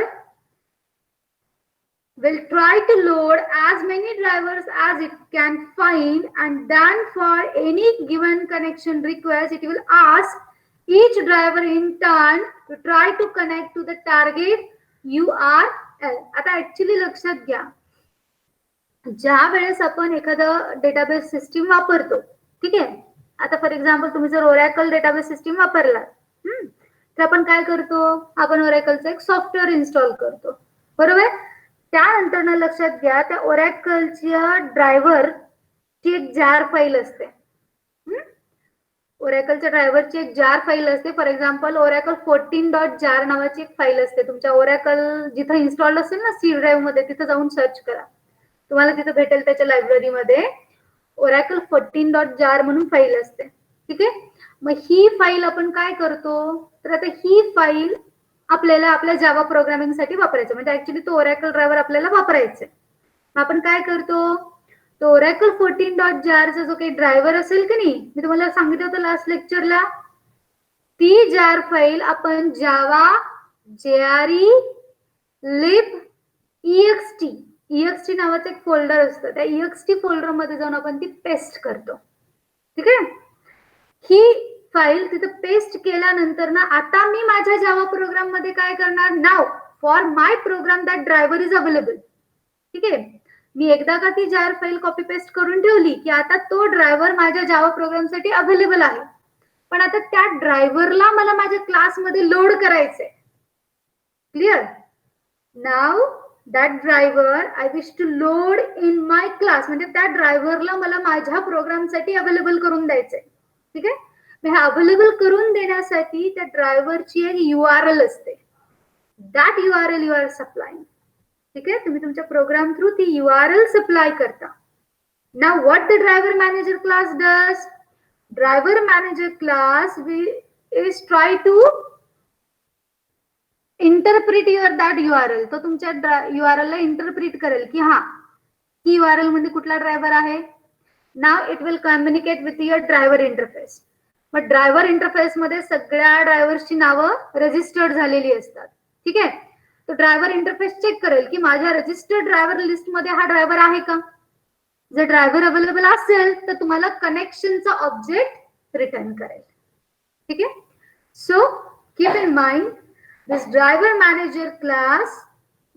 will try to load as many drivers as it can find, and then for any given connection request it will ask each driver in turn to try to connect to the target URL. आता actually लक्षात घ्या, ज्या वेळेस आपण एखादं database system वापरतो, ठीक आहे, आता फॉर एक्झाम्पल तुम्ही जर ओरॅकल डेटाबेस सिस्टीम वापरला तर आपण काय करतो, आपण ओरॅकलचं एक सॉफ्टवेअर इन्स्टॉल करतो, बरोबर. त्यानंतर ना लक्षात घ्या, त्या ओरॅकलच्या ड्रायव्हरची एक जार फाईल असते. ओरॅकलच्या ड्रायव्हरची एक जार फाईल असते. फॉर एक्झाम्पल ओरॅकल 14.jar नावाची एक फाईल असते. तुमच्या ओरॅकल जिथे इन्स्टॉल्ड असेल ना सी ड्राईव्ह मध्ये, तिथे जाऊन सर्च करा, तुम्हाला तिथे भेटेल त्याच्या लायब्ररीमध्ये ओरॅकल 14.jar म्हणून फाईल असते. ठीक आहे, मग ही फाईल आपण काय करतो, तर आता ही फाईल आपल्याला आपल्या जावा प्रोग्रामिंग साठी वापरायचं, म्हणजे ऍक्च्युली तो ओरॅकल ड्रायव्हर आपल्याला वापरायचा. आपण काय करतो, तो ओरॅकल 14.jar चा जो काही ड्रायव्हर असेल की नाही, मी तुम्हाला सांगितलं होतं लास्ट लेक्चरला, ती जार फाईल आपण जावा JRE lib ext नावाचं एक फोल्डर असतं, त्या ext फोल्डर मध्ये जाऊन आपण ती पेस्ट करतो. ठीक आहे, ही फाईल तिथे पेस्ट केल्यानंतर ना आता मी माझ्या जावा प्रोग्राम मध्ये काय करणार, now for my program that driver is available. ठीक आहे, मी एकदा का ती जार फाईल कॉपी पेस्ट करून ठेवली की आता तो ड्रायव्हर माझ्या जावा प्रोग्राम साठी अवेलेबल आहे. पण आता त्या ड्रायव्हरला मला माझ्या क्लासमध्ये लोड करायचंय. Clear, now that driver I wish to load in my class, म्हणजे त्या ड्रायव्हरला मला माझ्या प्रोग्राम साठी अवेलेबल करून द्यायचंय. ठीक आहे, हे अवेलेबल करून देण्यासाठी त्या ड्रायव्हरची एक URL असते, that URL you are supplying. ठीक आहे, तुम्ही तुमच्या प्रोग्राम थ्रू ती URL सप्लाय करता. Now what the driver manager class does, driver manager class is try to interpret your that URL. तो तुमच्या URL ला इंटरप्रिट करेल की हा ही URL मध्ये कुठला ड्रायव्हर आहे. Now it will communicate with your driver interface. मग ड्रायव्हर इंटरफेस मध्ये सगळ्या ड्रायव्हर्सची नावं रजिस्टर्ड झालेली असतात. ठीक आहे, तो ड्रायव्हर इंटरफेस चेक करेल की माझ्या रजिस्टर्ड ड्रायव्हर लिस्ट मध्ये हा ड्रायव्हर आहे का. जर ड्रायव्हर अवेलेबल असेल तर तुम्हाला कनेक्शनचा ऑब्जेक्ट रिटर्न करेल. ठीक आहे, so keep in mind this driver manager class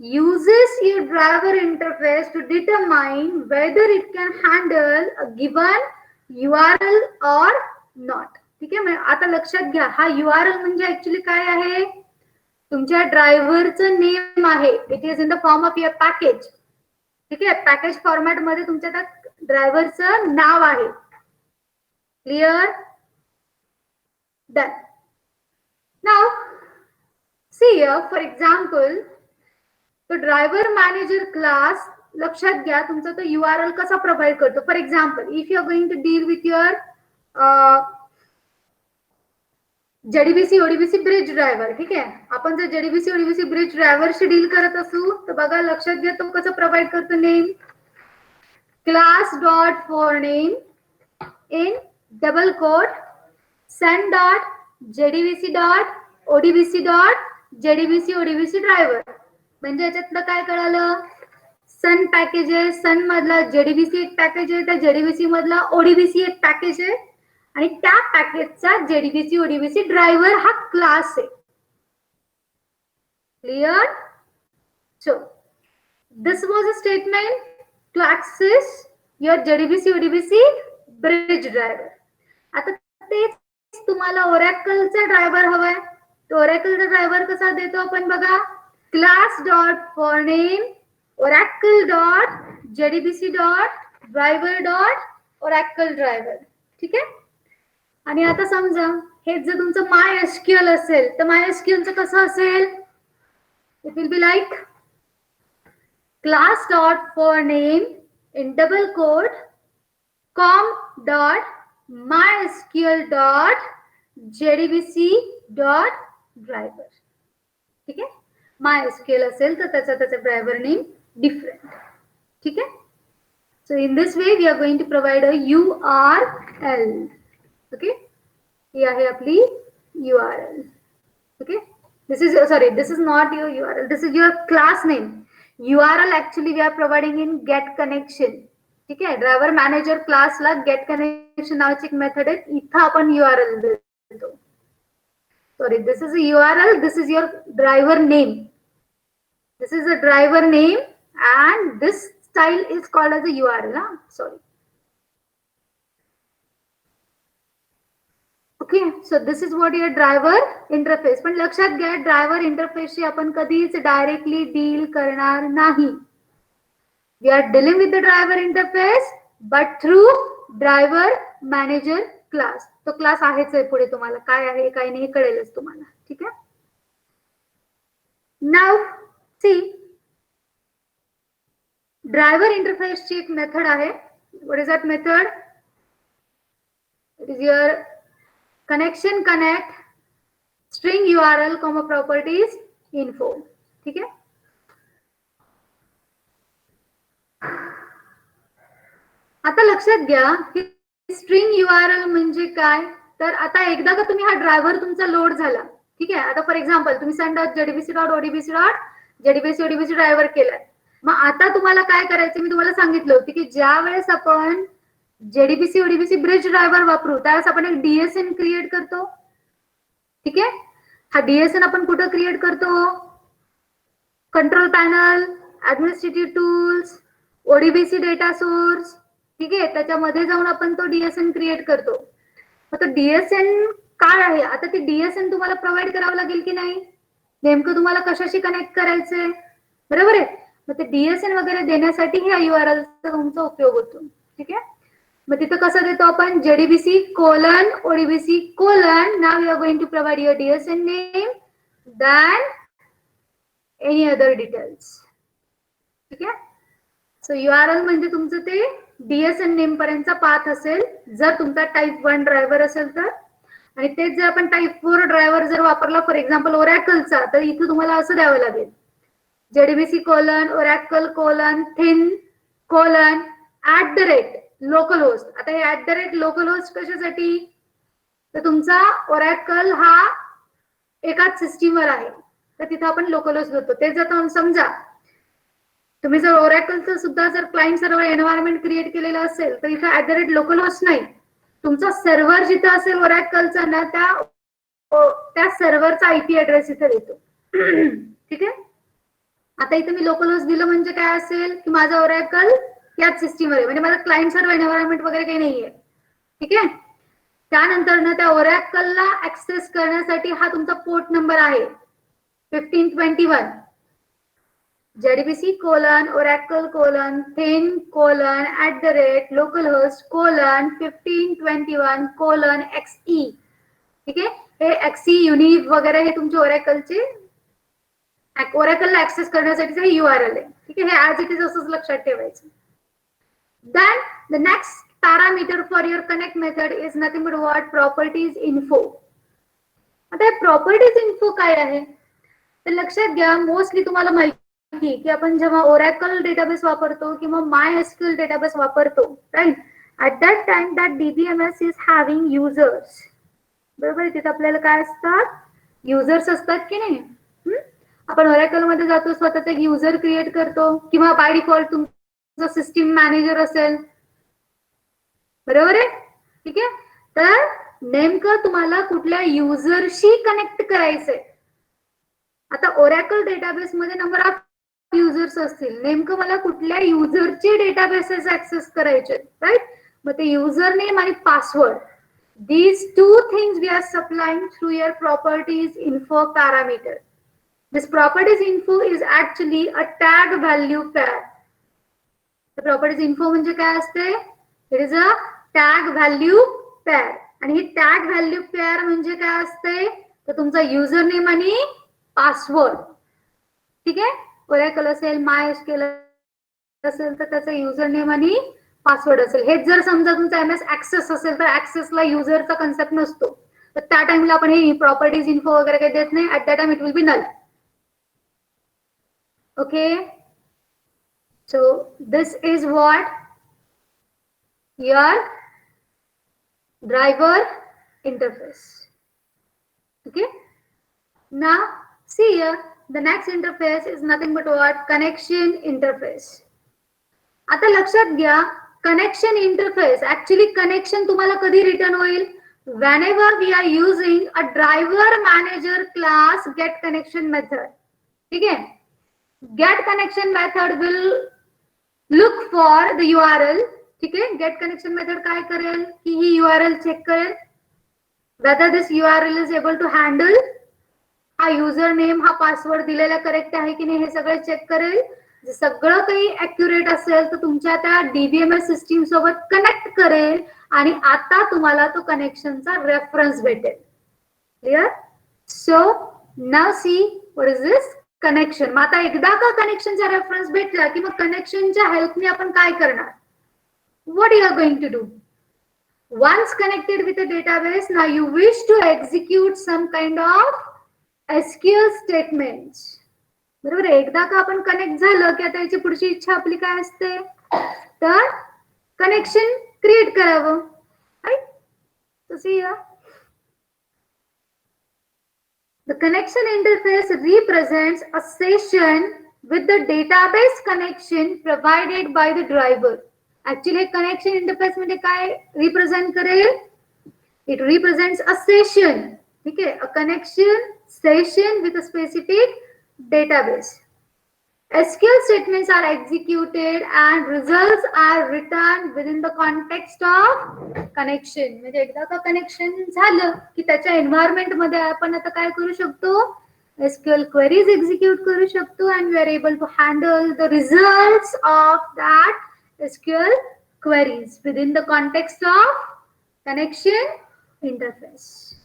uses your driver interface to determine whether it can handle a given URL or not. ठीक आहे, आता लक्षात घ्या, हा URL म्हणजे ऍक्च्युली काय आहे, तुमच्या ड्रायव्हरचं नेम आहे. It is in the form of your package. ठीक आहे, पॅकेज फॉर्मॅट मध्ये तुमच्या त्या ड्रायव्हरचं नाव आहे. Clear, done. Now see here, for example तो ड्रायव्हर मॅनेजर क्लास लक्षात घ्या तुमचा तो URL कसा प्रोव्हाइड करतो. For example if you are going to deal with your JDBC ODBC bridge driver. ठीक आहे, आपण जर JDBC ODBC ब्रिज ड्रायव्हरशी डील करत असू तर बघा लक्षात घ्या तो कसं प्रोव्हाइड करतो. Name class dot for name in double quote sun dot JDBC dot ODBC dot JDBC ODBC driver. म्हणजे याच्यातलं काय कळालं, सन पॅकेज आहे, सन मधला JDBC एक पॅकेज आहे, त्या JDBC मधला ODBC एक पॅकेज आहे, आणि त्या पॅकेजचा JDBC ODBC ड्रायव्हर हा क्लास आहे. Clear, so this was a statement to access your JDBC ODBC bridge driver. आता तेच तुम्हाला ओरॅकलचा ड्रायव्हर हवाय. तो ओरॅकलचा ड्रायव्हर कसा देतो आपण बघा, class dot for name Oracle dot JDBC dot driver dot Oracle driver. ठीक आहे. आणि आता समजा हे जर तुमचं MySQL असेल तर MySQL चं कसं असेल? It will be like class dot for name in double quote com dot mysql dot jdbc dot driver. ठीक आहे. MySQL असेल तर त्याचा ड्रायव्हर नेम डिफरंट. ठीक आहे. So in this way we are going to provide a URL. Okay. ही आहे आपली URL. Okay. This is not your URL. This is your class name. URL actually we are providing in get connection. ठीक आहे. Driver manager क्लासला get connection नावाची एक method आहे. इथं आपण URL देतो. Sorry, this is a URL. This is your driver name. This is a driver name, and this style is called as a URL. Sorry. Okay, so this is what your driver interface. पण लक्षात घ्या driver इंटरफेसशी आपण कधीच directly deal करणार नाही. We are dealing with the driver interface, but through driver manager class. तो class आहेच आहे पुढे तुम्हाला काय आहे काय नाही कळेलच तुम्हाला. ठीक आहे. Now see, driver interface ची एक मेथड आहे. What is that method? It is your connection connect string URL comma properties info. ठीक आहे. आता लक्षात घ्या की स्ट्रिंग URL म्हणजे काय. तर आता एकदा का तुम्ही हा ड्रायव्हर तुमचा लोड झाला. ठीक आहे. आता फॉर एक्झाम्पल तुम्ही send.jdbc.odbc.jdbc ड्रायव्हर केलाय. मग आता तुम्हाला काय करायचं मी तुम्हाला सांगितलं होतं की ज्या वेळेस आपण JDBC ODBC ब्रिज ड्रायव्हर वापरू त्यावेळेस आपण एक DSN क्रिएट करतो. ठीक आहे. हा DSN आपण कुठं क्रिएट करतो? Control panel, administrative tools, ODBC data source. ठीक आहे. त्याच्यामध्ये जाऊन आपण तो DSN क्रिएट करतो. आता DSN काय आहे? आता ते DSN तुम्हाला प्रोव्हाइड करावं लागेल की नाही? नेमकं तुम्हाला कशाशी कनेक्ट करायचंय? बरोबर आहे. मग ते DSN वगैरे देण्यासाठी ह्या URL चा तुमचा उपयोग होतो. ठीक आहे. मग तिथं कसं देतो आपण JDBC colon ODBC colon. Now you are going to provide your DSN name than any other details. ठीक आहे. सो URL म्हणजे तुमचं ते DSN नेम पर्यंतचा पाथ असेल जर तुमचा टाइप 1 ड्रायव्हर असेल तर. आणि तेच जर आपण टाइप 4 ड्रायव्हर जर वापरला फॉर एक्झाम्पल ओरॅकलचा तर इथे तुम्हाला असं द्यावं लागेल JDBC colon Oracle colon thin colon @localhost. आता हे @localhost कशासाठी? तर तुमचा ओरॅकल हा एकाच सिस्टीमवर आहे तर तिथे आपण लोकलहोस्ट देतो. ते जर समजा तुम्ही जर ओरॅकलचं सुद्धा जर क्लायंट सर्व्हर एन्व्हायरमेंट क्रिएट केलेलं असेल तर इथे @localhost नाही. तुमचा सर्व्हर जिथं असेल ओरॅकलचा ना त्या सर्व्हरचा IP ऍड्रेस इथे देतो. ठीक आहे. आता इथे मी लोकलहोस्ट दिलं म्हणजे काय असेल की माझा ओरॅकल याच सिस्टीमवर आहे म्हणजे माझा क्लायंट सर्व्हर एन्व्हायरमेंट वगैरे काही नाहीये. ठीक आहे. त्यानंतर ना त्या ओरॅकलला ऍक्सेस करण्यासाठी हा तुमचा पोर्ट नंबर आहे 1521. JDBC colon Oracle colon thin colon @localhost colon 1521 colon XE. ठीक आहे. हे XE युनिक वगैरे हे तुमचे ओरॅकलचे ओरॅकलला ऍक्सेस करण्यासाठीचं हे URL आहे. ठीक आहे. हे ऍज इट इज असंच लक्षात ठेवायचं. Then the next parameter for your connect method is nothing but what? Properties info. आता properties info काय आहे? तर लक्षात घ्या मोस्टली तुम्हाला माहिती की आपण जेव्हा ओरॅकल डेटाबेस वापरतो किंवा MySQL डेटाबेस वापरतो right at that time that DBMS is having users. बरोबर. तिथे आपल्याला काय असतात? युजर्स असतात की नाही. आपण ओरॅकल मध्ये जातो स्वतःचा एक युजर क्रिएट करतो किंवा बाय डिफॉल्ट तुमचा सिस्टीम मॅनेजर असेल. बरोबर आहे. ठीक आहे. तर नेमकं तुम्हाला कुठल्या युजरशी कनेक्ट करायचंय. आता ओरॅकल डेटाबेस मध्ये नंबर ऑफ युजर्स असतील. नेमकं मला कुठल्या युजरचे डेटाबेसेस ऍक्सेस करायचे राईट. मग ते युजर नेम आणि password these two things we are supplying through your properties info parameter. This properties info is actually a tag value pair. The properties info म्हणजे काय असते? It is a tag value pair. आणि ही tag value pair म्हणजे काय असते? तर तुमचा user name आणि पासवर्ड. ठीक आहे? Oracle असेल, MySQL असेल तर त्याचा युजर नेम आणि पासवर्ड असेल. हेच जर समजा तुमचा MS ऍक्सेस असेल तर ऍक्सेसला युजरचा कन्सेप्ट नसतो. तर त्या टाइमला आपण हे प्रॉपर्टीज इन्फो वगैरे काही देत नाही. At that time it will be null. Okay, so this is what your driver interface. Okay, now see here, the next interface is nothing but what? Connection interface. आता लक्षात घ्या, connection interface, actually connection तुम्हाला कधी return होईल? Whenever we are using a driver manager class get connection method. ठीक है? Get connection method will look for the URL. ठीक है? Get connection method काय करेल की ही URL चेक करेल whether this URL is able to handle, हा user name हा पासवर्ड दिलेला करेक्ट आहे की नाही हे सगळं चेक करेल. सगळं काही ॲक्युरेट असेल तर तुमच्या त्या DBMS सिस्टीम सोबत कनेक्ट करेल आणि आता तुम्हाला तो कनेक्शनचा रेफरन्स भेटेल. Clear? So now see what is this connection. मग आता एकदा का कनेक्शनचा रेफरन्स भेटला की मग कनेक्शनच्या हेल्पने आपण काय करणार? What you are going to do? Once connected with a database, now you wish to execute some kind of SQL statements. बरोबर? एकदा का आपण कनेक्ट झालं की आता याची पुढची इच्छा आपली काय असते? तर कनेक्शन क्रिएट करावं. Right? So see here. The connection interface represents a session with the database connection provided by the driver. Actually, connection interface म्हणजे काय represent करेल? It represents a session. ठीक है? A connection session with a specific database. SQL statements are executed and results are returned within the context of connection. म्हणजे एकदा का connection झालं की त्याच्या एन्व्हायरमेंट मध्ये आपण आता काय करू शकतो? SQL queries execute करू शकतो and we are able to handle the results of that SQL queries within the context of connection interface.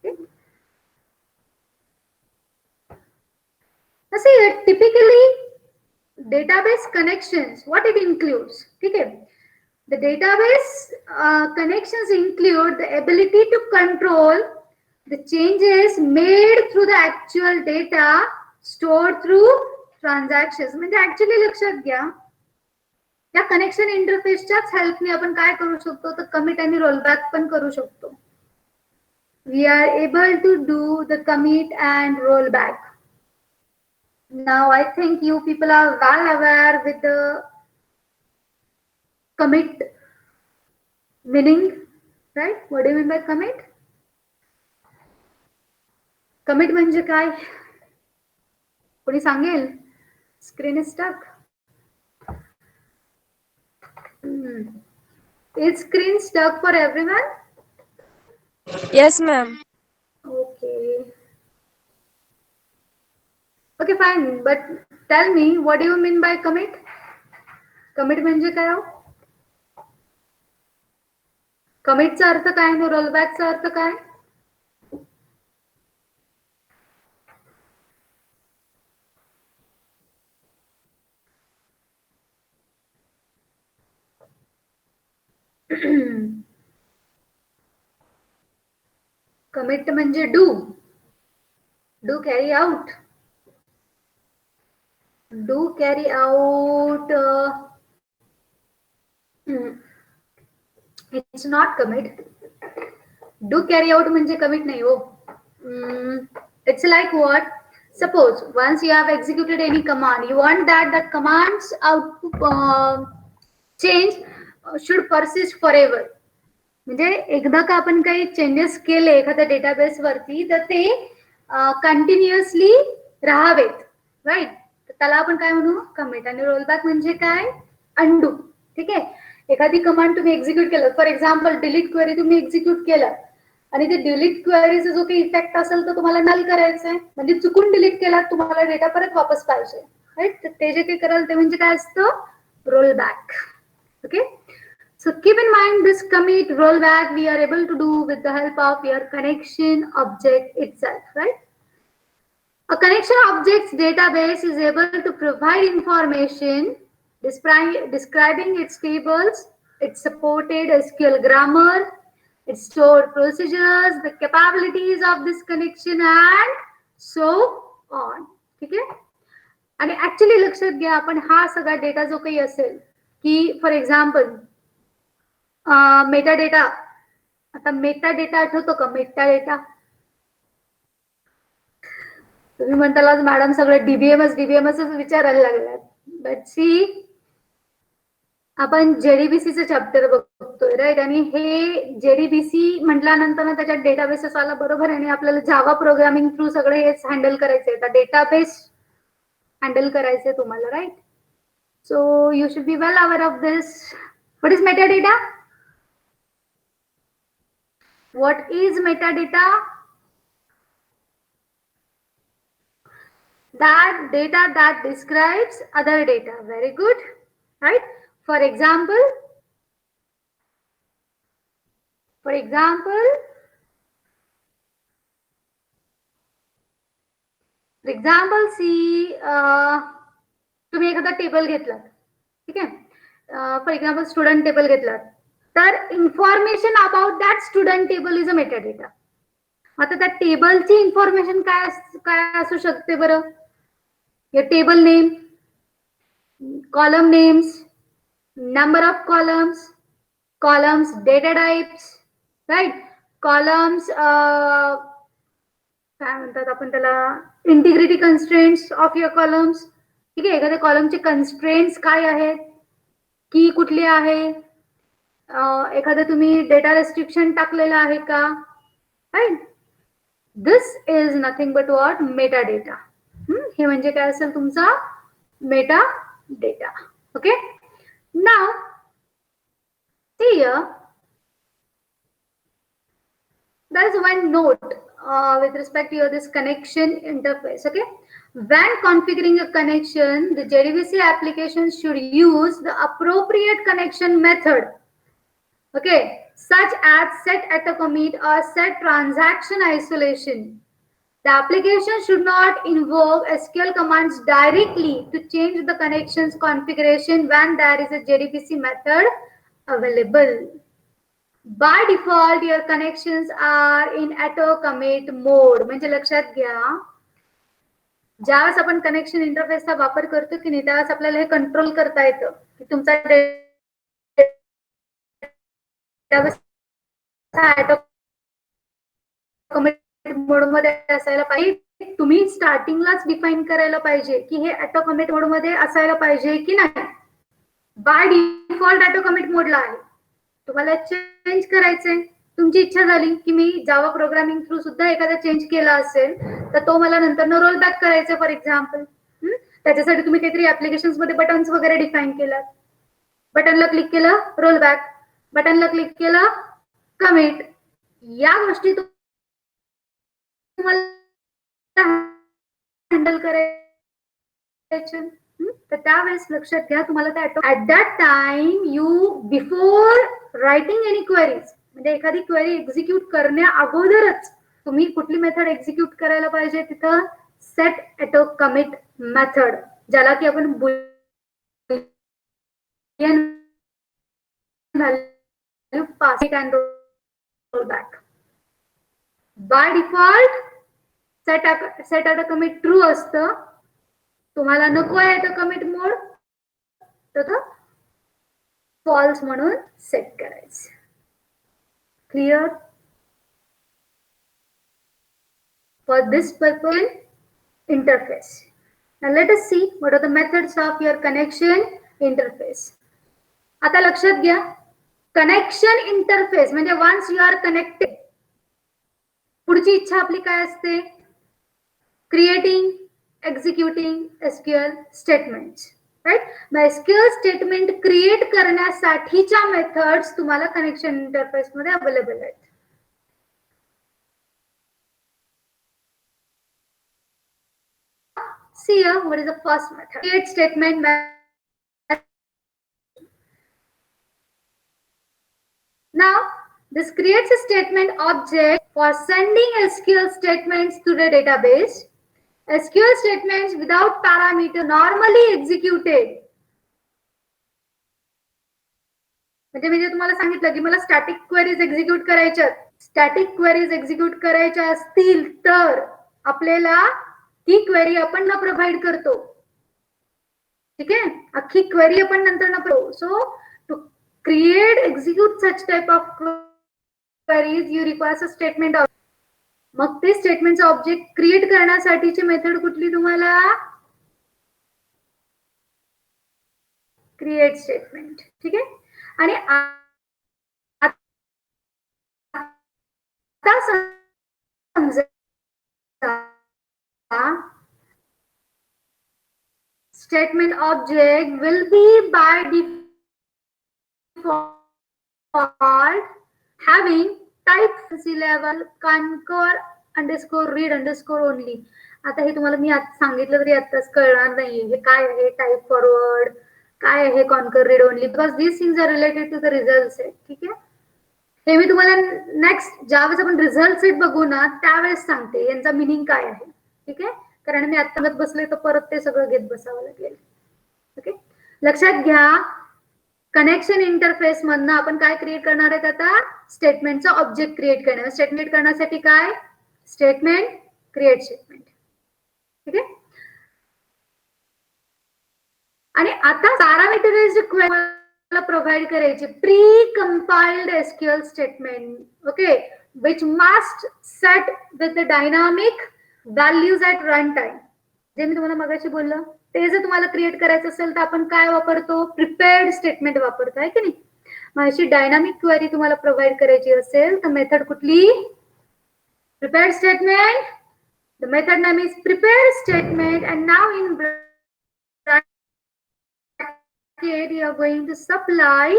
Okay. Now see, typically database connections, what it includes? ठीक है? The database connections include the ability to control the changes made through the actual data stored through transactions. म्हणजे actually लक्षात घ्या, या connection इंटरफेसच्याच हेल्पने आपण काय करू शकतो? तर कमिट आणि रोलबॅक पण करू शकतो. We are able to do the commit and rollback. Now I think you people are well aware with the commit meaning, right? What do you mean by commit? Commit म्हणजे काय? कोणी सांगेल? Screen is stuck. Is screen stuck for everyone? Yes, ma'am. Okay. Okay, fine. But tell me, what do you mean by commit? Commit म्हणजे काय हो? कमिटचा अर्थ काय आणि रोलबॅकचा अर्थ काय? कमिट म्हणजे do carry out. Do carry out. It's not commit. Do carry out म्हणजे कमिट नाही हो. It's like what? Suppose once you have executed any command, you want that command's output change should persist forever. म्हणजे एकदा का आपण काही changes केले एखाद्या डेटाबेस वरती तर ते कंटिन्युअसली राहावेत. राईट? त्याला आपण काय म्हणू? कमिट. आणि रोलबॅक म्हणजे काय? अंडू. ठीक आहे? एखादी कमांड तुम्ही एक्झिक्यूट केलं, फॉर एक्झाम्पल डिलीट क्वेरी तुम्ही एक्झिक्यूट केलं आणि ते डिलीट क्वेरीचा जो काही इफेक्ट असेल तर तुम्हाला नल करायचं आहे, म्हणजे चुकून डिलीट केला तुम्हाला डेटा परत वापस पाहिजे, राईट. ते जे काही कराल ते म्हणजे काय असतं, roll back. Okay, so keep in mind this commit rollback we are able to do with the help of your connection object itself, right? A connection object's database is able to provide information describing its tables, its supported SQL grammar, its stored procedures, the capabilities of this connection and so on. ठीक आहे. आणि actually लक्षात घ्या, आपण हा सगळा data जो काही असेल की फॉर एक्झाम्पल मेटा डेटा, आता मेटा डेटा आठवतो का? मेटा डेटा तुम्ही म्हणताल आज मॅडम सगळं डीबीएमएस विचारायला लागल्यात, बट सी आपण जेडीबीसीचं चॅप्टर बघतोय, राईट. आणि हे जेडीबीसी म्हटल्यानंतर ना त्याच्यात डेटाबेसेस आला, बरोबर. आणि आपल्याला जावा प्रोग्रामिंग थ्रू सगळे हेच हँडल करायचंय, डेटाबेस हँडल करायचंय तुम्हाला, right. So you should be well aware of this. What is metadata? What is metadata? That data that describes other data. Very good, right? For example, see, तुम्ही एखादा table घेतलात, ठीक आहे. For example student table घेतलात, तर information about that student table is a Meta data. आता त्या टेबलची information काय असू शकते बरं? your table name, column names, number of columns, data types, right? Columns काय म्हणतात आपण त्याला, integrity constraints of your columns. ठीक आहे, एखाद्या कॉलमचे कन्स्ट्रेंट्स काय आहेत, की कुठली आहे, एखादं तुम्ही डेटा रेस्ट्रिक्शन टाकलेलं आहे का, right. This is nothing but what, metadata. हे म्हणजे काय असेल तुमचा metadata. Okay, now here there is one note with respect to this connection interface. Okay, when configuring a connection, the JDBC application should use the appropriate connection method, okay, such as set auto commit or set transaction isolation. The application should not invoke SQL commands directly to change the connection's configuration when there is a JDBC method available. By default, your connections are in auto commit mode. म्हणजे लक्षात घ्या, ज्यावेळेस आपण connection इंटरफेसचा वापर करतो की नाही, त्यावेळेस आपल्याला हे कंट्रोल करता येतं की तुमचा ऑटो कमिट मोड मध्ये असायला पाहिजे. तुम्ही स्टार्टिंगलाच डिफाईन करायला पाहिजे की हे ऑटो कमिट मोड मध्ये असायला पाहिजे की नाही. बाय डिफॉल्ट ऑटो कमिट मोडला आहे, तुम्हाला चेंज करायचंय, तुमची इच्छा झाली की मी जावा प्रोग्रामिंग थ्रू सुद्धा एखादा चेंज केला असेल तर तो मला नंतर रोल बॅक करायचा. फॉर एक्झाम्पल त्याच्यासाठी तुम्ही काहीतरी ऍप्लिकेशन्स मध्ये बटन्स वगैरे डिफाईन केलं, बटनला क्लिक केलं रोल बॅक, बटनला क्लिक केलं कमिट. या गोष्टी तुम्हाला हँडल करायचं, तर त्यावेळेस लक्षात घ्या तुम्हाला at that time you before writing any queries, म्हणजे एखादी क्वेरी एक्झिक्यूट करण्या अगोदरच तुम्ही कुठली मेथड एक्झिक्यूट करायला पाहिजे, तिथं सेट ऑटो कमिट मेथड, ज्याला की आपण boolean value pass it and roll back. By default set auto commit true असतं. तुम्हाला नको आहे तर कमिट मोड, तर फॉल्स म्हणून सेट करायचं. Clear? For this purpose interface. Now let us see what are the methods of your connection interface. आता लक्षात घ्या, कनेक्शन इंटरफेस म्हणजे वन्स यू आर कनेक्टेड, पुढची इच्छा आपली काय असते? Creating, executing SQL statements, right. मग एसक्यूएल स्टेटमेंट क्रिएट करण्यासाठीच्या मेथड्स तुम्हाला कनेक्शन इंटरफेस मध्ये अवेलेबल आहेत. See here, what is the first method? Create statement method. Now, this creates a statement object for sending SQL statements to the database. SQL statements without parameter normally executed. म्हणजे मी जे तुम्हाला सांगितलं की मला static queries execute करायच्या, static queries execute करायच्या असतील तर आपल्याला ती क्वेरी आपण न प्रोव्हाइड करतो. ठीक आहे, अख्खी क्वेरी आपण नंतर न प्रो. So to create execute such type of queries you requires a statement. मग ते स्टेटमेंटचा ऑब्जेक्ट क्रिएट करण्यासाठीची मेथड कुठली तुम्हाला? Create statement. ठीक आहे, आणि आता समजा statement object will be by default having type level conquer underscore read underscore only. आता हे तुम्हाला मी आता सांगितलं तरी आताच कळणार नाहीये हे काय आहे टाइप फॉरवर्ड, काय आहे concur read only, because these things are related to the result set. ठीक आहे, हे मी तुम्हाला नेक्स्ट ज्यावेळेस आपण रिझल्ट सेट बघू ना त्यावेळेस सांगते यांचा मिनिंग काय आहे. ठीक आहे, कारण मी आता बसले तर परत ते सगळं घेत बसावं लागेल. ओके, लक्षात घ्या कनेक्शन इंटरफेस मधनं आपण काय क्रिएट करणार आहेत आता? स्टेटमेंटचा ऑब्जेक्ट क्रिएट करणार. स्टेटमेंट करण्यासाठी काय? Statement create statement. ठीक आहे, आणि आता पॅरामीटराइज्ड क्वेरी प्रोव्हाइड करायची pre compiled SQL statement. Okay, which must set with the dynamic values at runtime. जे मी तुम्हाला मगाशी बोललो ते जर तुम्हाला क्रिएट करायचं असेल तर आपण काय वापरतो? प्रिपेअर्ड स्टेटमेंट वापरतो, आहे की नाही? मग अशी डायनामिक क्वेरी तुम्हाला प्रोव्हाइड करायची असेल तर मेथड कुठली? Prepared statement. The method name is prepared statement and now in you are going to supply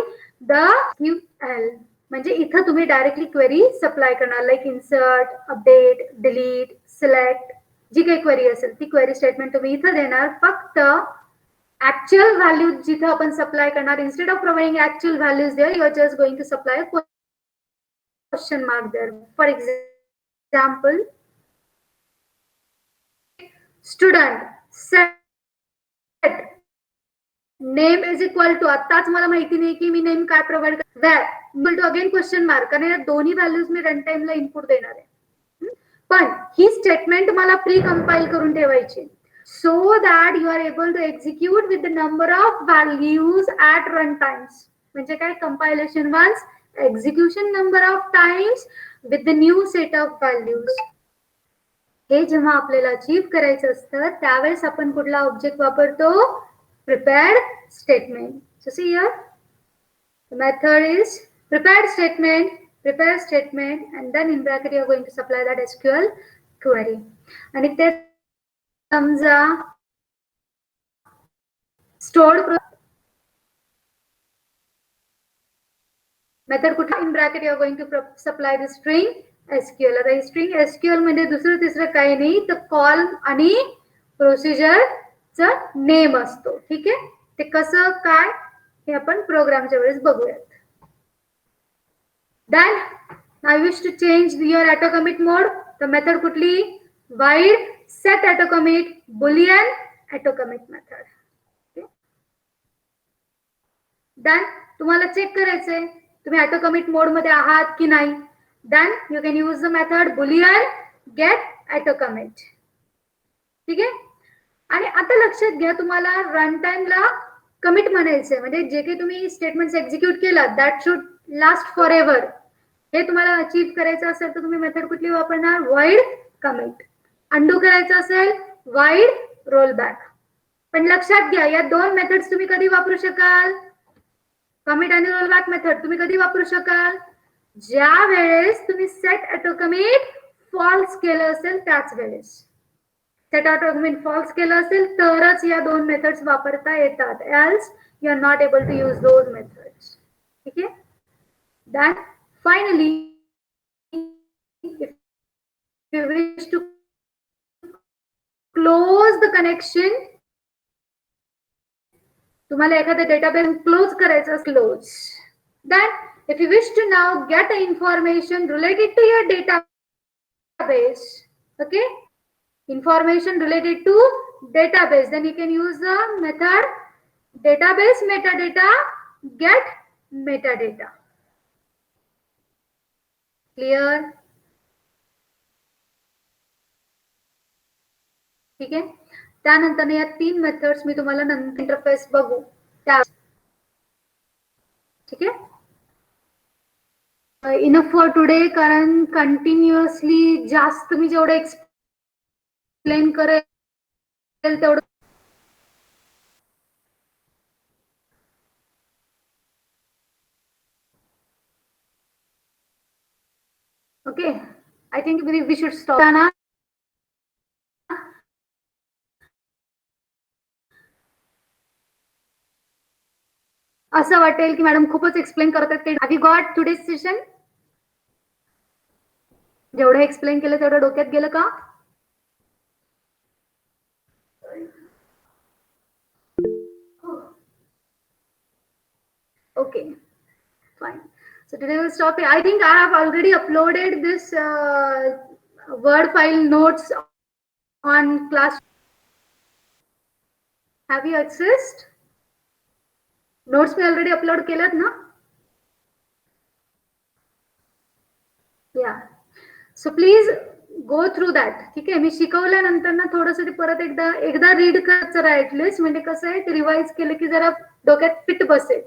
the SQL. म्हणजे इथं तुम्ही डायरेक्टली क्वेरी सप्लाय करणार, like insert, update, delete, select, जी काही क्वेरी असेल ती क्वेरी स्टेटमेंट तुम्ही इथं देणार. फक्त ऍक्च्युअल व्हॅल्यू जिथं आपण सप्लाय करणार, instead of providing actual values there you are just going to supply question mark there. For example, student set name is equal to, आताच मला माहिती नाही की मी नेम काय प्रोव्हाइड कर, equal to again question mark, कारण या दोन्ही व्हॅल्यूज मी रन टाइमला इनपुट देणार आहे. पण ही स्टेटमेंट मला प्री कंपाइल करून ठेवायची so that you are able to execute with the number of values at run times. म्हणजे काय? Compilation once, execution number of times with the new set of values. हे जेव्हा आपल्याला अचीव्ह करायचं असतं त्यावेळेस आपण कुठला ऑब्जेक्ट वापरतो? Prepared statement. So see here, the method is prepared statement, and then in bracket you are going to supply that SQL query. And if there comes a stored method, in bracket you are going to supply the string SQL. आता ही string SQL मध्ये दुसरं तिसरं काही नाही तर call आणि procedure name असतो. ठीक आहे, ते कसं काय हे आपण प्रोग्रामच्या वेळेस बघूयात. Then I wish to change your auto commit mode. तर मेथड कुठली? Void set auto commit boolean auto commit method. Then तुम्हाला चेक करायचंय तुम्ही ऑटो कमिट मोड मध्ये आहात की नाही. Then you can use the method boolean get auto commit. ठीक आहे, आणि आता लक्षात घ्या तुम्हाला रन टाइमला कमिट म्हणायचंय म्हणजे जे काही तुम्ही स्टेटमेंट्स एक्झिक्यूट केला that should last for ever. हे तुम्हाला अचीव्ह करायचं असेल तर तुम्ही मेथड कुठली वापरणार? Wide commit. अंडू करायचं असेल वाइड रोल बॅक. पण लक्षात घ्या या दोन मेथड्स तुम्ही कधी वापरू शकाल? कमिट आणि रोल बॅक मेथड तुम्ही कधी वापरू शकाल? ज्या वेळेस तुम्ही सेट ऑटो कमिट फॉल्स केलं असेल त्याच वेळेस. सेट ऑटो कमिट फॉल्स केलं असेल तरच या दोन मेथड्स वापरता येतात. Else you are not able to use those methods. ठीक आहे, then finally if you wish to close the connection. तुम्हाला एखादा डेटाबेस क्लोज करायचा, close. Then if you wish to now get the information related to your database, okay, information related to database, then you can use the method database metadata get metadata. Clear? ठीक आहे. त्यानंतर या 3 methods मी तुम्हाला नंतर interface बघू त्या. ठीक आहे. इनफ फॉर टुडे, कारण कंटिन्युअसली जास्त मी जेवढं एक्सप्लेन करेल तेवढं. Okay, I think we should stop ना. असं वाटेल की मॅडम खूपच एक्सप्लेन करतात ते. Have you got today session? जेवढं एक्सप्लेन केलं तेवढं डोक्यात गेलं का? Okay, fine. So today we'll stop here. I think I have already uploaded this Word file notes on class. Have you accessed? Notes me already upload केल्यात ना? Yeah. So please go through that. ठीक आहे. मी शिकवल्यानंतर ना थोडंसं ते परत एकदा read करायचं ऍटलीस्ट, म्हणजे कसं आहे ते रिवाइज केलं की जरा डोक्यात फिट बसेल.